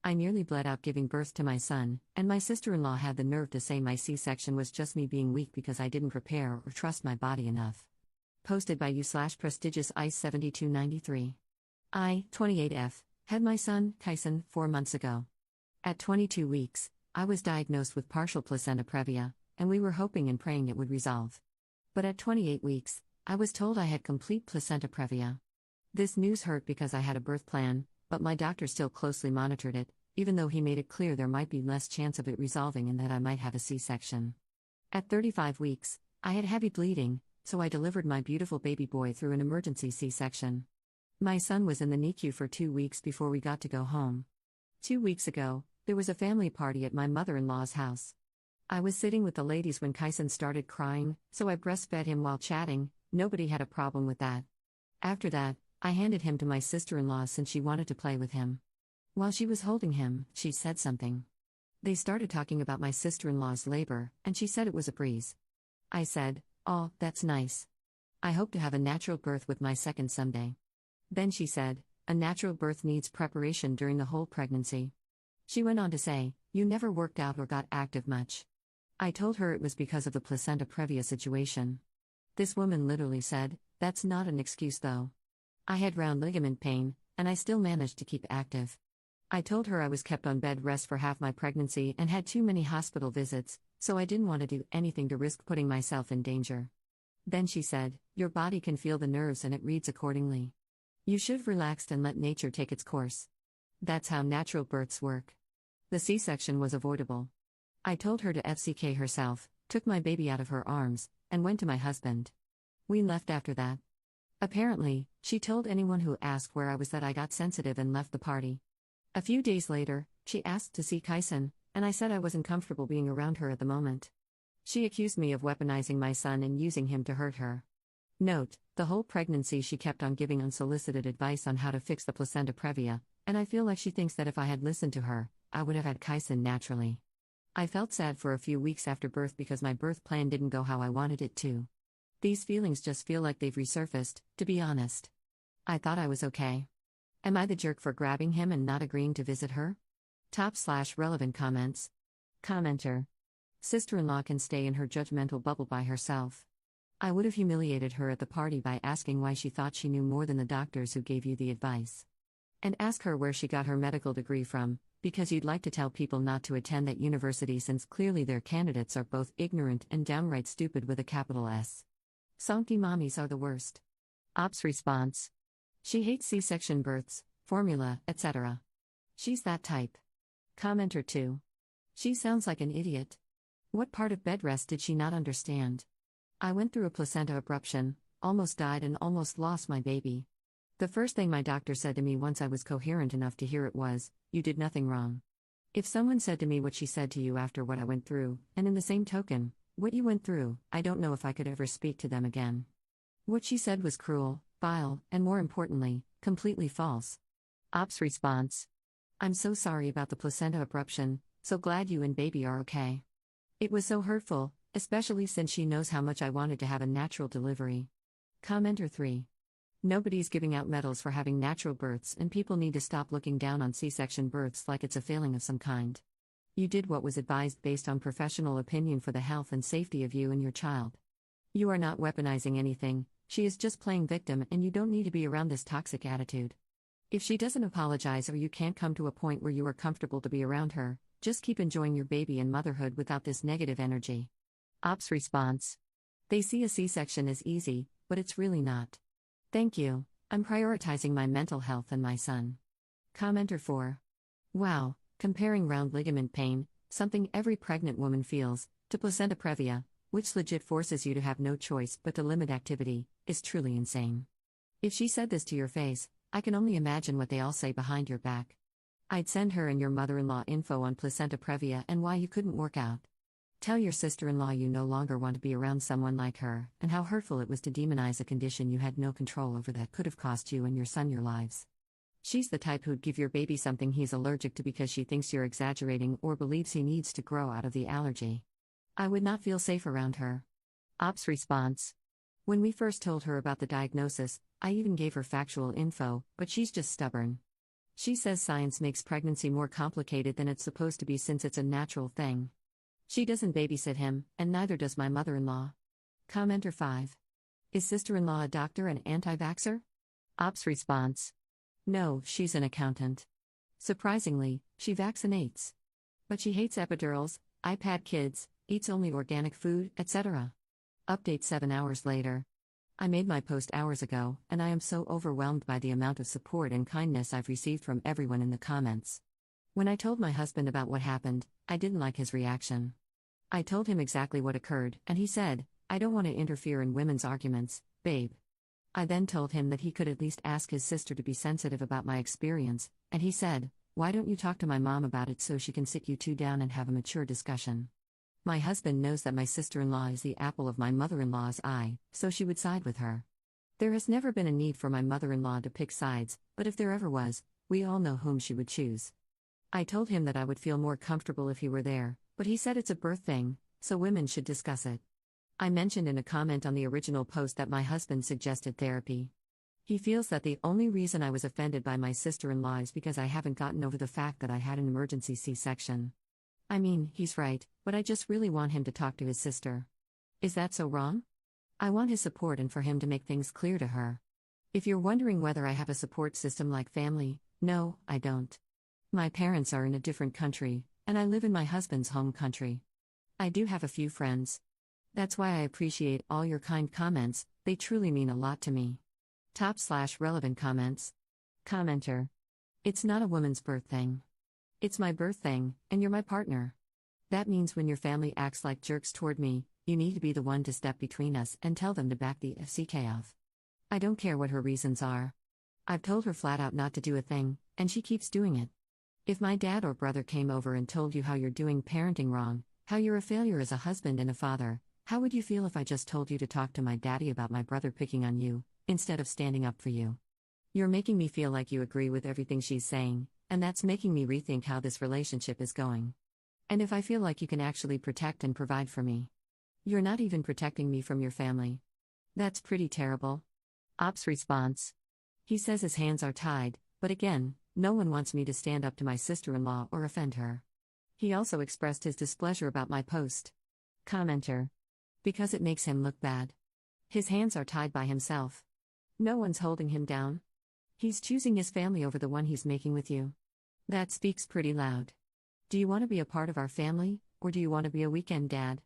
I nearly bled out giving birth to my son, and my sister-in-law had the nerve to say my C-section was just me being weak because I didn't prepare or trust my body enough. Posted by you/prestigious ICE 7293. I, 28F, had my son, Kyson, 4 months ago. At 22 weeks, I was diagnosed with partial placenta previa, and we were hoping and praying it would resolve. But at 28 weeks, I was told I had complete placenta previa. This news hurt because I had a birth plan, but my doctor still closely monitored it, even though he made it clear there might be less chance of it resolving and that I might have a C-section. At 35 weeks, I had heavy bleeding, so I delivered my beautiful baby boy through an emergency C-section. My son was in the NICU for 2 weeks before we got to go home. 2 weeks ago, there was a family party at my mother-in-law's house. I was sitting with the ladies when Kyson started crying, so I breastfed him while chatting. Nobody had a problem with that. After that, I handed him to my sister-in-law since she wanted to play with him. While she was holding him, she said something. They started talking about my sister-in-law's labor, and she said it was a breeze. I said, "Oh, that's nice. I hope to have a natural birth with my second someday." Then she said, "A natural birth needs preparation during the whole pregnancy." She went on to say, "You never worked out or got active much." I told her it was because of the placenta previa situation. This woman literally said, "That's not an excuse though. I had round ligament pain, and I still managed to keep active." I told her I was kept on bed rest for half my pregnancy and had too many hospital visits, so I didn't want to do anything to risk putting myself in danger. Then she said, "Your body can feel the nerves and it reads accordingly. You should have relaxed and let nature take its course. That's how natural births work." The C-section was avoidable. I told her to FCK herself, took my baby out of her arms, and went to my husband. We left after that. Apparently, she told anyone who asked where I was that I got sensitive and left the party. A few days later, she asked to see Kyson, and I said I wasn't comfortable being around her at the moment. She accused me of weaponizing my son and using him to hurt her. Note, the whole pregnancy she kept on giving unsolicited advice on how to fix the placenta previa, and I feel like she thinks that if I had listened to her, I would have had Kyson naturally. I felt sad for a few weeks after birth because my birth plan didn't go how I wanted it to. These feelings just feel like they've resurfaced, to be honest. I thought I was okay. Am I the jerk for grabbing him and not agreeing to visit her? Top/relevant comments. Commenter. Sister-in-law can stay in her judgmental bubble by herself. I would have humiliated her at the party by asking why she thought she knew more than the doctors who gave you the advice. And ask her where she got her medical degree from, because you'd like to tell people not to attend that university since clearly their candidates are both ignorant and downright stupid with a capital S. Sonky mommies are the worst. Ops response. She hates C-section births, formula, etc. She's that type. Commenter 2. She sounds like an idiot. What part of bed rest did she not understand? I went through a placenta abruption, almost died and almost lost my baby. The first thing my doctor said to me once I was coherent enough to hear it was, "You did nothing wrong." If someone said to me what she said to you after what I went through, and in the same token, what you went through, I don't know if I could ever speak to them again. What she said was cruel, vile, and more importantly, completely false. Ops response. I'm so sorry about the placenta abruption, so glad you and baby are okay. It was so hurtful, especially since she knows how much I wanted to have a natural delivery. Commenter 3. Nobody's giving out medals for having natural births, and people need to stop looking down on C-section births like it's a failing of some kind. You did what was advised based on professional opinion for the health and safety of you and your child. You are not weaponizing anything, she is just playing victim, and you don't need to be around this toxic attitude. If she doesn't apologize or you can't come to a point where you are comfortable to be around her, just keep enjoying your baby and motherhood without this negative energy. Ops response. They see a C-section as easy, but it's really not. Thank you, I'm prioritizing my mental health and my son. Commenter 4. Wow, comparing round ligament pain, something every pregnant woman feels, to placenta previa, which legit forces you to have no choice but to limit activity, is truly insane. If she said this to your face, I can only imagine what they all say behind your back. I'd send her and your mother-in-law info on placenta previa and why you couldn't work out. Tell your sister-in-law you no longer want to be around someone like her, and how hurtful it was to demonize a condition you had no control over that could have cost you and your son your lives. She's the type who'd give your baby something he's allergic to because she thinks you're exaggerating or believes he needs to grow out of the allergy. I would not feel safe around her. Ops response. When we first told her about the diagnosis, I even gave her factual info, but she's just stubborn. She says science makes pregnancy more complicated than it's supposed to be since it's a natural thing. She doesn't babysit him, and neither does my mother-in-law. Commenter 5. Is sister-in-law a doctor and anti-vaxxer? Ops response. No, she's an accountant. Surprisingly, she vaccinates. But she hates epidurals, iPad kids, eats only organic food, etc. Update 7 hours later. I made my post hours ago, and I am so overwhelmed by the amount of support and kindness I've received from everyone in the comments. When I told my husband about what happened, I didn't like his reaction. I told him exactly what occurred, and he said, I don't want to interfere in women's arguments, babe. I then told him that he could at least ask his sister to be sensitive about my experience, and he said, why don't you talk to my mom about it so she can sit you two down and have a mature discussion? My husband knows that my sister-in-law is the apple of my mother-in-law's eye, so she would side with her. There has never been a need for my mother-in-law to pick sides, but if there ever was, we all know whom she would choose. I told him that I would feel more comfortable if he were there, but he said it's a birth thing, so women should discuss it. I mentioned in a comment on the original post that my husband suggested therapy. He feels that the only reason I was offended by my sister-in-law is because I haven't gotten over the fact that I had an emergency C-section. I mean, he's right, but I just really want him to talk to his sister. Is that so wrong? I want his support and for him to make things clear to her. If you're wondering whether I have a support system like family, no, I don't. My parents are in a different country, and I live in my husband's home country. I do have a few friends. That's why I appreciate all your kind comments, they truly mean a lot to me. Top/relevant comments. Commenter. It's not a woman's birth thing. It's my birth thing, and you're my partner. That means when your family acts like jerks toward me, you need to be the one to step between us and tell them to back the FCK off. I don't care what her reasons are. I've told her flat out not to do a thing, and she keeps doing it. If my dad or brother came over and told you how you're doing parenting wrong, how you're a failure as a husband and a father, how would you feel if I just told you to talk to my daddy about my brother picking on you, instead of standing up for you? You're making me feel like you agree with everything she's saying, and that's making me rethink how this relationship is going. And if I feel like you can actually protect and provide for me. You're not even protecting me from your family. That's pretty terrible. Ops response. He says his hands are tied, but again, no one wants me to stand up to my sister-in-law or offend her. He also expressed his displeasure about my post. Commenter. Because it makes him look bad. His hands are tied by himself. No one's holding him down. He's choosing his family over the one he's making with you. That speaks pretty loud. Do you want to be a part of our family, or do you want to be a weekend dad?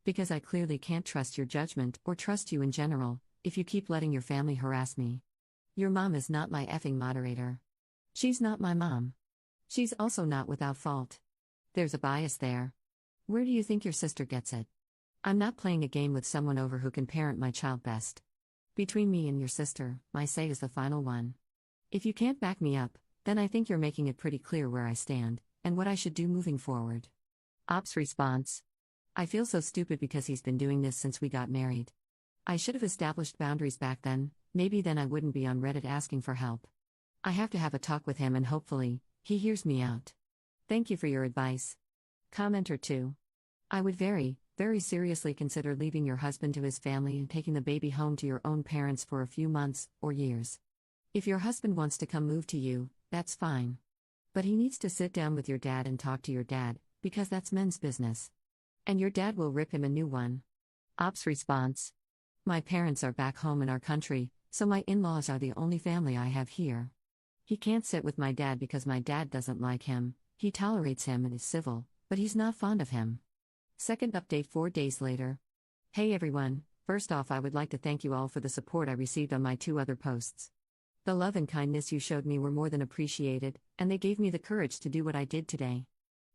Because I clearly can't trust your judgment or trust you in general, if you keep letting your family harass me. Your mom is not my effing moderator. She's not my mom. She's also not without fault. There's a bias there. Where do you think your sister gets it? I'm not playing a game with someone over who can parent my child best. Between me and your sister, my say is the final one. If you can't back me up, then I think you're making it pretty clear where I stand, and what I should do moving forward. Ops response. I feel so stupid because he's been doing this since we got married. I should have established boundaries back then, maybe then I wouldn't be on Reddit asking for help. I have to have a talk with him and hopefully, he hears me out. Thank you for your advice. Commenter 2. I would very seriously consider leaving your husband to his family and taking the baby home to your own parents for a few months, or years. If your husband wants to come move to you, that's fine. But he needs to sit down with your dad and talk to your dad, because that's men's business. And your dad will rip him a new one. Ops response. My parents are back home in our country, so my in-laws are the only family I have here. He can't sit with my dad because my dad doesn't like him, he tolerates him and is civil, but he's not fond of him. Second update 4 days later. Hey everyone, first off I would like to thank you all for the support I received on my 2 other posts. The love and kindness you showed me were more than appreciated, and they gave me the courage to do what I did today.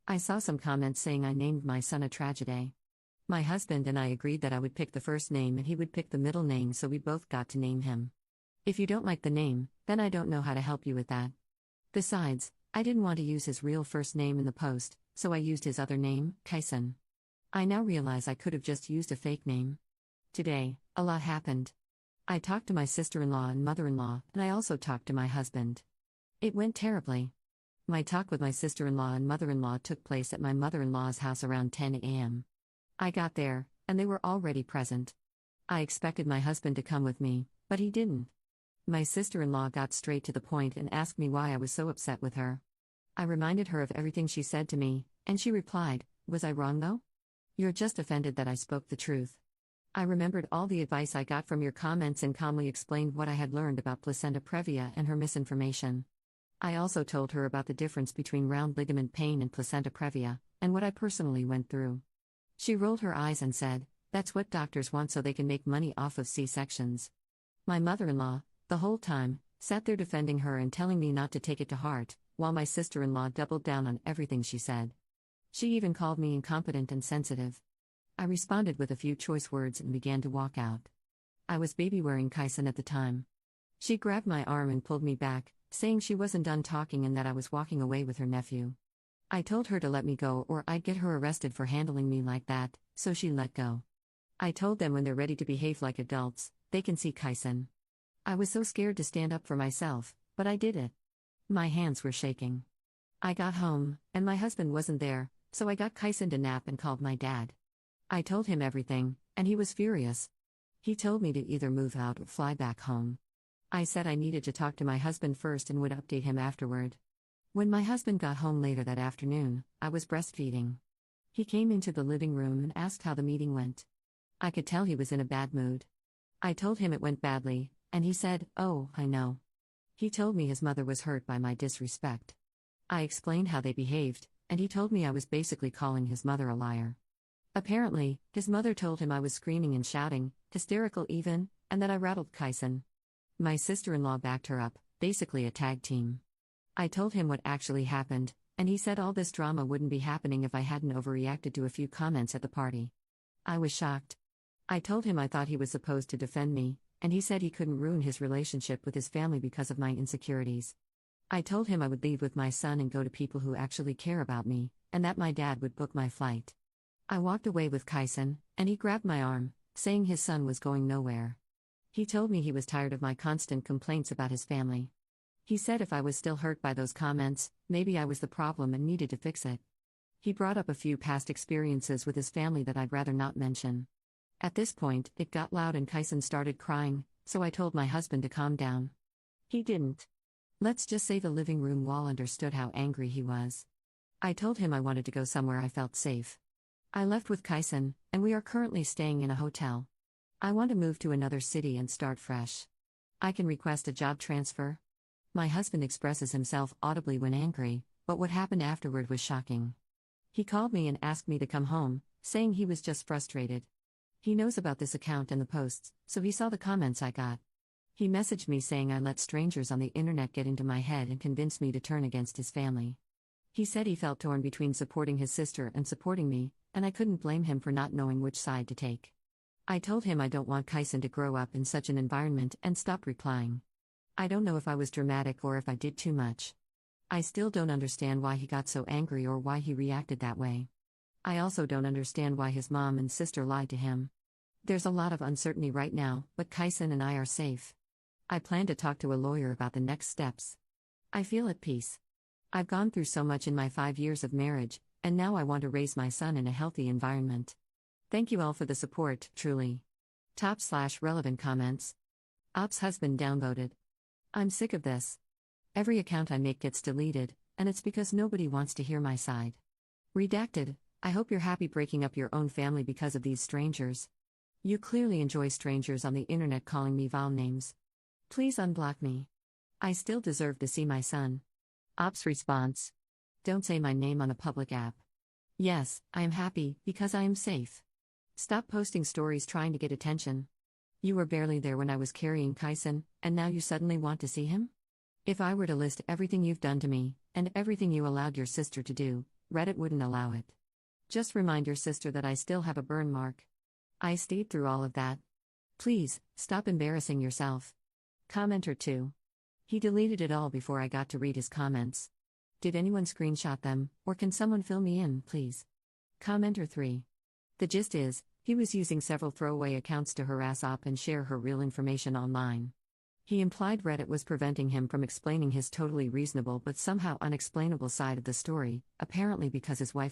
I saw some comments saying I named my son a tragedy. My husband and I agreed that I would pick the first name and he would pick the middle name, so we both got to name him. If you don't like the name, then I don't know how to help you with that. Besides, I didn't want to use his real first name in the post, so I used his other name, Kyson. I now realize I could have just used a fake name. Today, a lot happened. I talked to my sister-in-law and mother-in-law, and I also talked to my husband. It went terribly. My talk with my sister-in-law and mother-in-law took place at my mother-in-law's house around 10 a.m. I got there, and they were already present. I expected my husband to come with me, but he didn't. My sister-in-law got straight to the point and asked me why I was so upset with her. I reminded her of everything she said to me, and she replied, "Was I wrong though? You're just offended that I spoke the truth." I remembered all the advice I got from your comments and calmly explained what I had learned about placenta previa and her misinformation. I also told her about the difference between round ligament pain and placenta previa, and what I personally went through. She rolled her eyes and said, "That's what doctors want so they can make money off of C-sections." My mother-in-law, the whole time, sat there defending her and telling me not to take it to heart, while my sister-in-law doubled down on everything she said. She even called me incompetent and sensitive. I responded with a few choice words and began to walk out. I was baby-wearing Kyson at the time. She grabbed my arm and pulled me back, saying she wasn't done talking and that I was walking away with her nephew. I told her to let me go or I'd get her arrested for handling me like that, so she let go. I told them when they're ready to behave like adults, they can see Kyson. I was so scared to stand up for myself, but I did it. My hands were shaking. I got home, and my husband wasn't there, so I got Kyson to nap and called my dad. I told him everything, and he was furious. He told me to either move out or fly back home. I said I needed to talk to my husband first and would update him afterward. When my husband got home later that afternoon, I was breastfeeding. He came into the living room and asked how the meeting went. I could tell he was in a bad mood. I told him it went badly, and he said, "Oh, I know." He told me his mother was hurt by my disrespect. I explained how they behaved, and he told me I was basically calling his mother a liar. Apparently, his mother told him I was screaming and shouting, hysterical even, and that I rattled Kyson. My sister-in-law backed her up, basically a tag team. I told him what actually happened, and he said all this drama wouldn't be happening if I hadn't overreacted to a few comments at the party. I was shocked. I told him I thought he was supposed to defend me, and he said he couldn't ruin his relationship with his family because of my insecurities. I told him I would leave with my son and go to people who actually care about me, and that my dad would book my flight. I walked away with Kyson, and he grabbed my arm, saying his son was going nowhere. He told me he was tired of my constant complaints about his family. He said if I was still hurt by those comments, maybe I was the problem and needed to fix it. He brought up a few past experiences with his family that I'd rather not mention. At this point, it got loud and Kyson started crying, so I told my husband to calm down. He didn't. Let's just say the living room wall understood how angry he was. I told him I wanted to go somewhere I felt safe. I left with Kyson, and we are currently staying in a hotel. I want to move to another city and start fresh. I can request a job transfer. My husband expresses himself audibly when angry, but what happened afterward was shocking. He called me and asked me to come home, saying he was just frustrated. He knows about this account and the posts, so he saw the comments I got. He messaged me saying I let strangers on the internet get into my head and convinced me to turn against his family. He said he felt torn between supporting his sister and supporting me, and I couldn't blame him for not knowing which side to take. I told him I don't want Kyson to grow up in such an environment and stopped replying. I don't know if I was dramatic or if I did too much. I still don't understand why he got so angry or why he reacted that way. I also don't understand why his mom and sister lied to him. There's a lot of uncertainty right now, but Kyson and I are safe. I plan to talk to a lawyer about the next steps. I feel at peace. I've gone through so much in my 5 years of marriage, and now I want to raise my son in a healthy environment. Thank you all for the support, truly. Top/relevant comments. Ops husband downvoted. I'm sick of this. Every account I make gets deleted, and it's because nobody wants to hear my side. Redacted. I hope you're happy breaking up your own family because of these strangers. You clearly enjoy strangers on the internet calling me vile names. Please unblock me. I still deserve to see my son. Ops response. Don't say my name on a public app. Yes, I am happy, because I am safe. Stop posting stories trying to get attention. You were barely there when I was carrying Kyson, and now you suddenly want to see him? If I were to list everything you've done to me, and everything you allowed your sister to do, Reddit wouldn't allow it. Just remind your sister that I still have a burn mark. I stayed through all of that. Please, stop embarrassing yourself. Commenter 2. He deleted it all before I got to read his comments. Did anyone screenshot them, or can someone fill me in, please? Commenter 3. The gist is, he was using several throwaway accounts to harass Op and share her real information online. He implied Reddit was preventing him from explaining his totally reasonable but somehow unexplainable side of the story, apparently because his wife